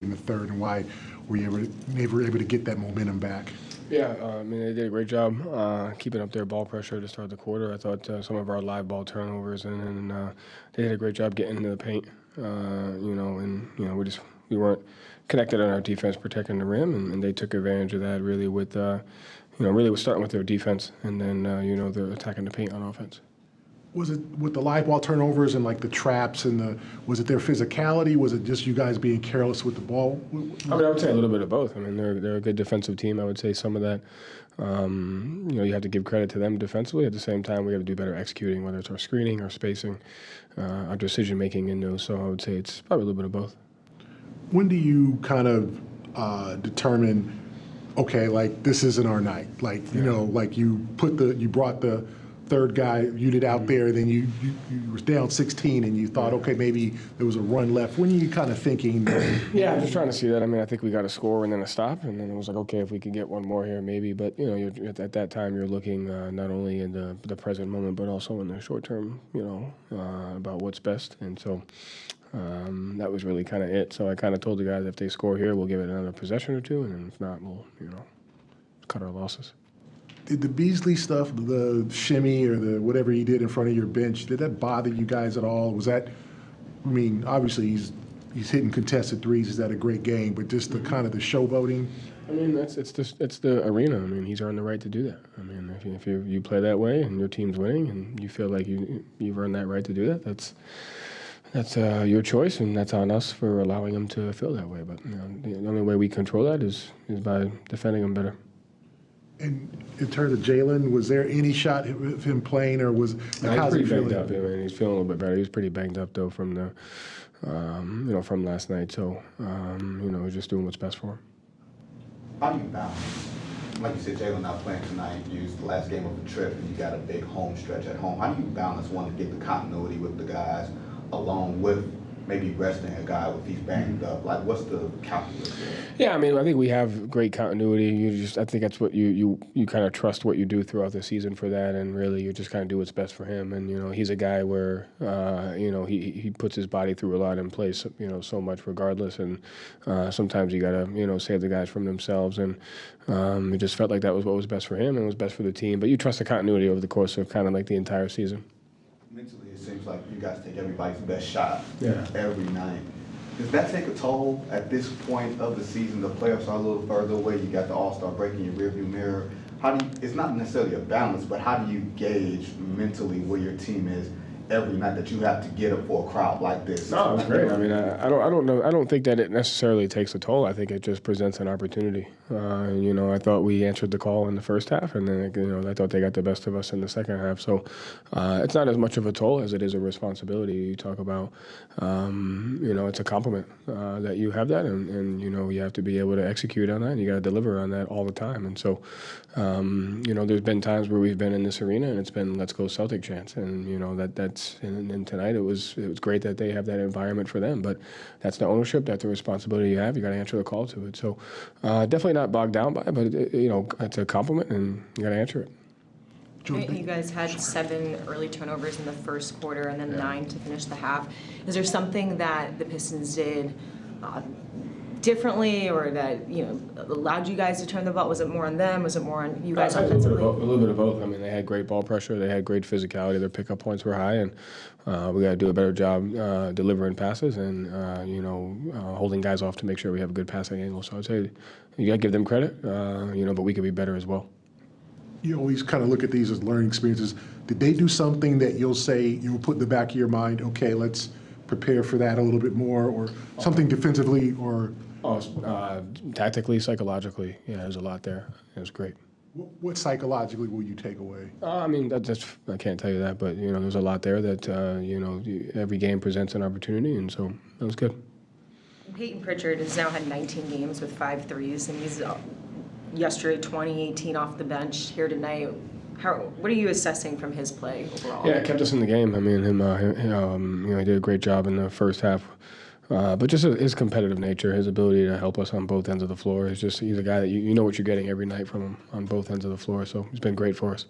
in the third, and why were you never able to get that momentum back? Yeah, I mean, they did a great job keeping up their ball pressure to start the quarter. I thought some of our live ball turnovers, and they did a great job getting into the paint. We weren't connected on our defense protecting the rim, and they took advantage of that really with, really was starting with their defense, and then they're attacking the paint on offense. Was it with the live ball turnovers and like the traps and was it their physicality? Was it just you guys being careless with the ball? I mean, I would say a little bit of both. I mean, they're a good defensive team. I would say some of that, you have to give credit to them defensively. At the same time, we got to do better executing, whether it's our screening, our spacing, our decision making in those. So I would say it's probably a little bit of both. When do you kind of determine, okay, like this isn't our night? Like like you brought the third guy unit out there, then you were down 16 and you thought, okay, maybe there was a run left. When are you kind of thinking? Yeah, I'm just trying to see that. I mean, I think we got a score and then a stop, and then it was like, okay, if we could get one more here, maybe. But you're, at that time, you're looking not only in the present moment, but also in the short term. About what's best, and so that was really kind of it. So I kind of told the guys, if they score here, we'll give it another possession or two, and then if not, we'll cut our losses. Did the Beasley stuff, the shimmy or the whatever he did in front of your bench, did that bother you guys at all? Was that, I mean, obviously he's hitting contested threes. He's had a great game, but just the kind of the showboating. I mean, it's the arena. I mean, he's earned the right to do that. I mean, if you play that way and your team's winning and you feel like you've earned that right to do that, that's your choice, and that's on us for allowing him to feel that way. But the only way we control that is by defending him better. And in terms of Jaylen, was there any shot of him playing, or was he's pretty banged up? I mean, he's feeling a little bit better. He was pretty banged up though from from last night. So he's just doing what's best for him. How do you balance? Like you said, Jaylen not playing tonight. You used the last game of the trip, and you got a big home stretch at home. How do you balance wanting to get the continuity with the guys, along with maybe resting a guy if he's banged up? Like, what's the calculus there? Yeah, I mean, I think we have great continuity. I think that's what you kind of trust what you do throughout the season for that, and really you just kind of do what's best for him. And he's a guy where he puts his body through a lot and plays so much regardless. And sometimes you gotta save the guys from themselves. And it just felt like that was what was best for him and was best for the team. But you trust the continuity over the course of kind of like the entire season. Mentally, it seems like you guys take everybody's best shot every night. Does that take a toll at this point of the season? The playoffs are a little further away. You got the All-Star break in your rearview mirror. It's not necessarily a balance, but how do you gauge mentally where your team is every night that you have to get up for a crowd like this? No, it's great. I mean, I don't know. I don't think that it necessarily takes a toll. I think it just presents an opportunity. I thought we answered the call in the first half, and then I thought they got the best of us in the second half. So it's not as much of a toll as it is a responsibility. You talk about, it's a compliment that you have that, and you have to be able to execute on that, and you got to deliver on that all the time. And so, there's been times where we've been in this arena, and it's been "Let's go Celtic" chants, and that's. And tonight it was great that they have that environment for them, but that's the ownership, that's the responsibility you have. You got to answer the call to it. So definitely not bogged down by it, but it's a compliment, and you got to answer it. You guys had 7 early turnovers in the first quarter and then 9 to finish the half. Is there something that the Pistons did differently, or that allowed you guys to turn the ball? Was it more on them? Was it more on you guys offensively? A little bit of both. I mean, they had great ball pressure. They had great physicality. Their pickup points were high, and we got to do a better job delivering passes and holding guys off to make sure we have a good passing angle. So I'd say you got to give them credit, but we could be better as well. You always kind of look at these as learning experiences. Did they do something that you'll put in the back of your mind? Okay, let's prepare for that a little bit more, or something defensively, or. Tactically, psychologically, there's a lot there. It was great. What psychologically will you take away? I mean, I can't tell you that, but there's a lot there that every game presents an opportunity, and so that was good. Peyton Pritchard has now had 19 games with 5 threes, and he's yesterday 20-18 off the bench here tonight. What are you assessing from his play overall? Yeah, it kept us in the game. I mean, he did a great job in the first half. But just his competitive nature, his ability to help us on both ends of the floor, he's a guy that you know what you're getting every night from him on both ends of the floor. So he's been great for us.